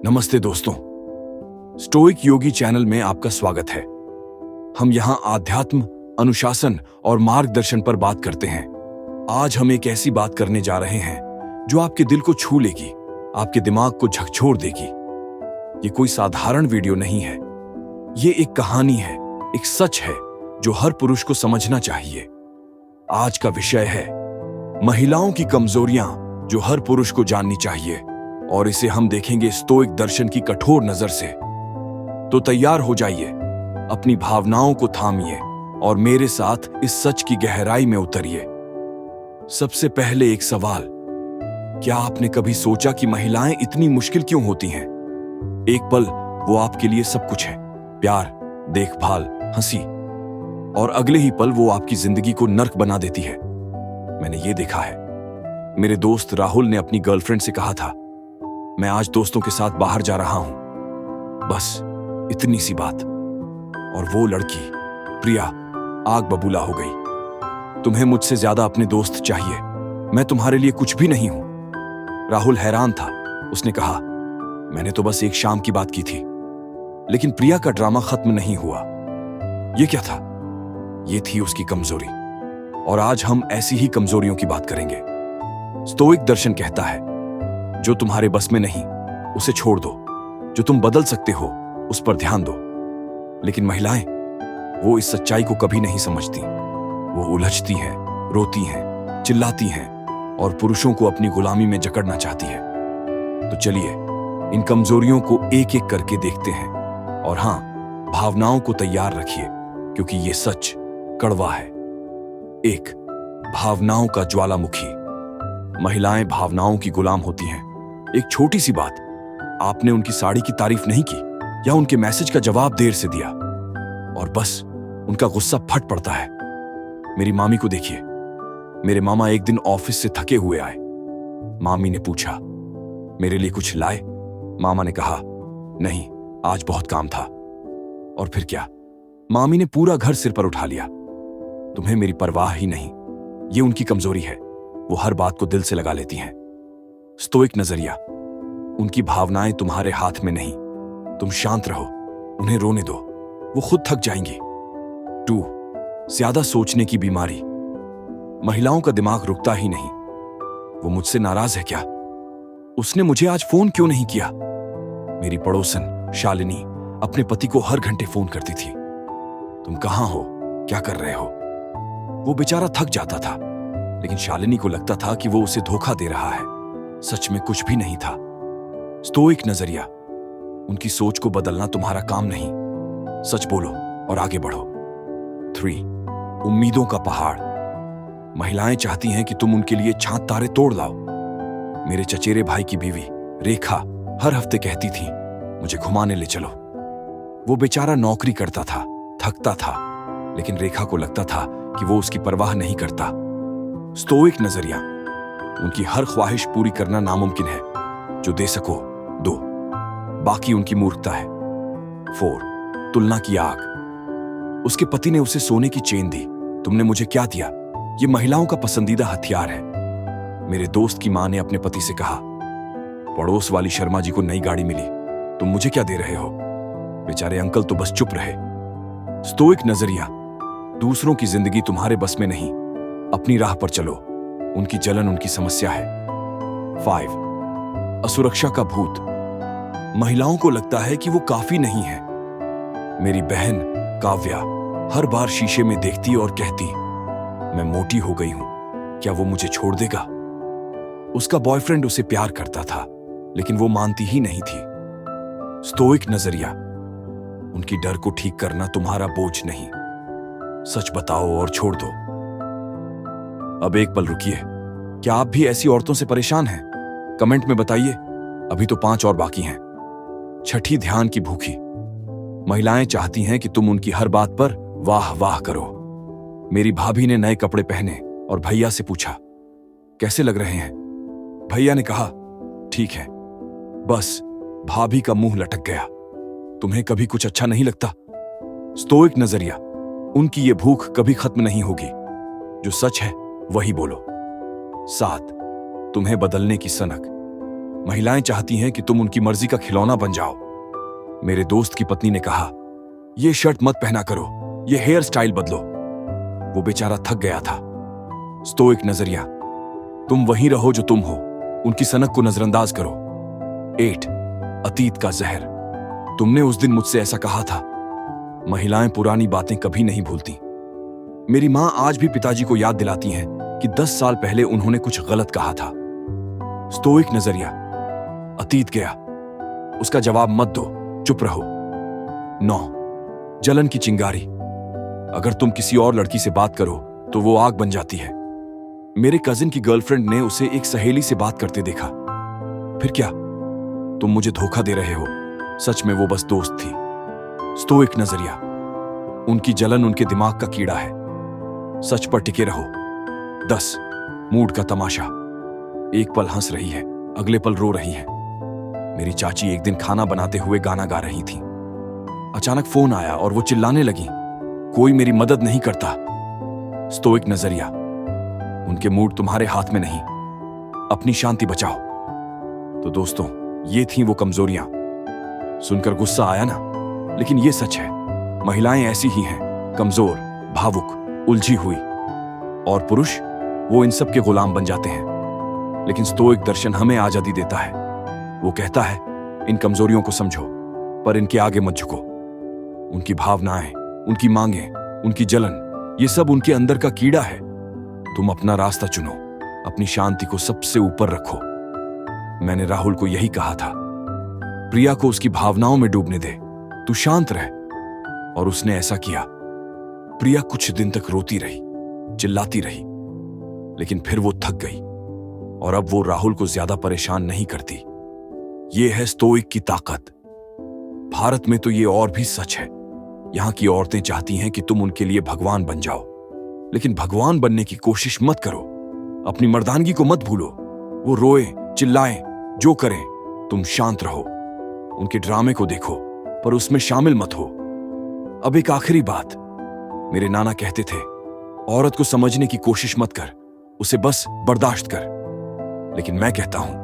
नमस्ते दोस्तों, स्टोइक योगी चैनल में आपका स्वागत है। हम यहाँ आध्यात्म, अनुशासन और मार्गदर्शन पर बात करते हैं। आज हम एक ऐसी बात करने जा रहे हैं जो आपके दिल को छू लेगी, आपके दिमाग को झकझोर देगी। ये कोई साधारण वीडियो नहीं है, ये एक कहानी है, एक सच है जो हर पुरुष को समझना चाहिए। आज का विषय है महिलाओं की कमजोरियां जो हर पुरुष को जाननी चाहिए, और इसे हम देखेंगे स्टोइक दर्शन की कठोर नजर से। तो तैयार हो जाइए, अपनी भावनाओं को थामिए और मेरे साथ इस सच की गहराई में उतरिए। सबसे पहले एक सवाल, क्या आपने कभी सोचा कि महिलाएं इतनी मुश्किल क्यों होती हैं? एक पल वो आपके लिए सब कुछ है, प्यार, देखभाल, हंसी, और अगले ही पल वो आपकी जिंदगी को नर्क बना देती है। मैंने ये देखा है। मेरे दोस्त राहुल ने अपनी गर्लफ्रेंड से कहा था, मैं आज दोस्तों के साथ बाहर जा रहा हूं, बस इतनी सी बात, और वो लड़की प्रिया आग बबूला हो गई। तुम्हें मुझसे ज्यादा अपने दोस्त चाहिए, मैं तुम्हारे लिए कुछ भी नहीं हूं। राहुल हैरान था। उसने कहा, मैंने तो बस एक शाम की बात की थी। लेकिन प्रिया का ड्रामा खत्म नहीं हुआ। ये क्या था? ये थी उसकी कमजोरी, और आज हम ऐसी ही कमजोरियों की बात करेंगे। स्टोइक दर्शन कहता है, जो तुम्हारे बस में नहीं उसे छोड़ दो, जो तुम बदल सकते हो उस पर ध्यान दो। लेकिन महिलाएं, वो इस सच्चाई को कभी नहीं समझती। वो उलझती हैं, रोती हैं, चिल्लाती हैं और पुरुषों को अपनी गुलामी में जकड़ना चाहती है। तो चलिए इन कमजोरियों को एक एक करके देखते हैं, और हां, भावनाओं को तैयार रखिए क्योंकि ये सच कड़वा है। 1. भावनाओं का ज्वालामुखी। महिलाएं भावनाओं की गुलाम होती हैं। एक छोटी सी बात, आपने उनकी साड़ी की तारीफ नहीं की या उनके मैसेज का जवाब देर से दिया, और बस उनका गुस्सा फट पड़ता है। मेरी मामी को देखिए। मेरे मामा एक दिन ऑफिस से थके हुए आए। मामी ने पूछा, मेरे लिए कुछ लाए? मामा ने कहा, नहीं, आज बहुत काम था। और फिर क्या? मामी ने पूरा घर सिर पर उठा लिया। तुम्हें मेरी परवाह ही नहीं। ये उनकी कमजोरी है, वो हर बात को दिल से लगा लेती हैं। स्टोइक नजरिया, उनकी भावनाएं तुम्हारे हाथ में नहीं। तुम शांत रहो, उन्हें रोने दो, वो खुद थक जाएंगी। 2. ज्यादा सोचने की बीमारी। महिलाओं का दिमाग रुकता ही नहीं। वो मुझसे नाराज है क्या? उसने मुझे आज फोन क्यों नहीं किया? मेरी पड़ोसन शालिनी अपने पति को हर घंटे फोन करती थी, तुम कहां हो, क्या कर रहे हो? वो बेचारा थक जाता था, लेकिन शालिनी को लगता था कि वो उसे धोखा दे रहा है। सच में कुछ भी नहीं था। स्टोइक नजरिया, उनकी सोच को बदलना तुम्हारा काम नहीं। सच बोलो और आगे बढ़ो। 3. उम्मीदों का पहाड़। महिलाएं चाहती हैं कि तुम उनके लिए चांद तारे तोड़ लाओ। मेरे चचेरे भाई की बीवी रेखा हर हफ्ते कहती थी, मुझे घुमाने ले चलो। वो बेचारा नौकरी करता था, थकता था, लेकिन रेखा को लगता था कि वो उसकी परवाह नहीं करता। स्टोइक नजरिया, उनकी हर ख्वाहिश पूरी करना नामुमकिन है। जो दे सको दो, बाकी उनकी मूर्खता है। 4. तुलना की आग। उसके पति ने उसे सोने की चेन दी, तुमने मुझे क्या दिया? ये महिलाओं का पसंदीदा हथियार है। मेरे दोस्त की मां ने अपने पति से कहा, पड़ोस वाली शर्मा जी को नई गाड़ी मिली, तुम मुझे क्या दे रहे हो? बेचारे अंकल तो बस चुप रहे। स्टोइक नजरिया, दूसरों की जिंदगी तुम्हारे बस में नहीं, अपनी राह पर चलो। उनकी जलन उनकी समस्या है। 5. असुरक्षा का भूत। महिलाओं को लगता है कि वो काफी नहीं है। मेरी बहन काव्या हर बार शीशे में देखती और कहती, मैं मोटी हो गई हूं, क्या वो मुझे छोड़ देगा? उसका बॉयफ्रेंड उसे प्यार करता था, लेकिन वो मानती ही नहीं थी। स्टोइक नजरिया, उनकी डर को ठीक करना तुम्हारा बोझ नहीं। सच बताओ और छोड़ दो। अब एक पल रुकिए, क्या आप भी ऐसी औरतों से परेशान हैं? कमेंट में बताइए। अभी तो 5 और बाकी हैं। 6. ध्यान की भूखी। महिलाएं चाहती हैं कि तुम उनकी हर बात पर वाह वाह करो। मेरी भाभी ने नए कपड़े पहने और भैया से पूछा, कैसे लग रहे हैं? भैया ने कहा, ठीक है। बस भाभी का मुंह लटक गया। तुम्हें कभी कुछ अच्छा नहीं लगता? स्टोइक नजरिया, उनकी ये भूख कभी खत्म नहीं होगी। जो सच है वही बोलो। 7. तुम्हें बदलने की सनक। महिलाएं चाहती हैं कि तुम उनकी मर्जी का खिलौना बन जाओ। मेरे दोस्त की पत्नी ने कहा, यह शर्ट मत पहना करो, यह हेयर स्टाइल बदलो। वो बेचारा थक गया था। स्टोइक नजरिया, तुम वहीं रहो जो तुम हो, उनकी सनक को नजरअंदाज करो। 8 अतीत का जहर। तुमने उस दिन मुझसे ऐसा कहा था। महिलाएं पुरानी बातें कभी नहीं भूलती। मेरी मां आज भी पिताजी को याद दिलाती हैं कि 10 साल पहले उन्होंने कुछ गलत कहा था। स्टोइक नजरिया, अतीत गया, उसका जवाब मत दो, चुप रहो। 9 जलन की चिंगारी। अगर तुम किसी और लड़की से बात करो तो वो आग बन जाती है। मेरे कजिन की गर्लफ्रेंड ने उसे एक सहेली से बात करते देखा। फिर क्या? तुम मुझे धोखा दे रहे हो। सच में वो बस दोस्त थी। स्टोइक नजरिया, उनकी जलन उनके दिमाग का कीड़ा है। सच पर टिके रहो। 10 मूड का तमाशा। एक पल हंस रही है, अगले पल रो रही है। मेरी चाची एक दिन खाना बनाते हुए गाना गा रही थी। अचानक फोन आया और वो चिल्लाने लगी, कोई मेरी मदद नहीं करता। स्टोइक नजरिया, उनके मूड तुम्हारे हाथ में नहीं, अपनी शांति बचाओ। तो दोस्तों, ये थी वो कमजोरियां। सुनकर गुस्सा आया ना, लेकिन ये सच है। महिलाएं ऐसी ही हैं, कमजोर, भावुक, उलझी हुई। और पुरुष, वो इन सब के गुलाम बन जाते हैं। लेकिन स्टोइक दर्शन हमें आजादी देता है। वो कहता है, इन कमजोरियों को समझो, पर इनके आगे मत झुको। उनकी भावनाएं, उनकी मांगें, उनकी जलन, ये सब उनके अंदर का कीड़ा है। तुम अपना रास्ता चुनो, अपनी शांति को सबसे ऊपर रखो। मैंने राहुल को यही कहा था, प्रिया को उसकी भावनाओं में डूबने दे, तू शांत रह। और उसने ऐसा किया। प्रिया कुछ दिन तक रोती रही, चिल्लाती रही, लेकिन फिर वो थक गई और अब वो राहुल को ज्यादा परेशान नहीं करती। ये है स्टोइक की ताकत। भारत में तो ये और भी सच है। यहां की औरतें चाहती हैं कि तुम उनके लिए भगवान बन जाओ, लेकिन भगवान बनने की कोशिश मत करो। अपनी मर्दानगी को मत भूलो। वो रोए, चिल्लाएं, जो करें, तुम शांत रहो। उनके ड्रामे को देखो, पर उसमें शामिल मत हो। अब एक आखिरी बात, मेरे नाना कहते थे, औरत को समझने की कोशिश मत कर, उसे बस बर्दाश्त कर। लेकिन मैं कहता हूं,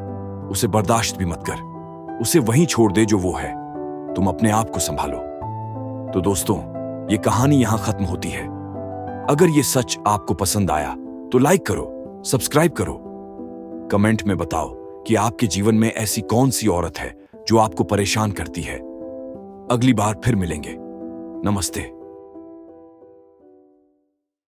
उसे बर्दाश्त भी मत कर, उसे वहीं छोड़ दे जो वो है। तुम अपने आप को संभालो। तो दोस्तों, ये कहानी यहां खत्म होती है। अगर ये सच आपको पसंद आया तो लाइक करो, सब्सक्राइब करो। कमेंट में बताओ कि आपके जीवन में ऐसी कौन सी औरत है जो आपको परेशान करती है। अगली बार फिर मिलेंगे। नमस्ते।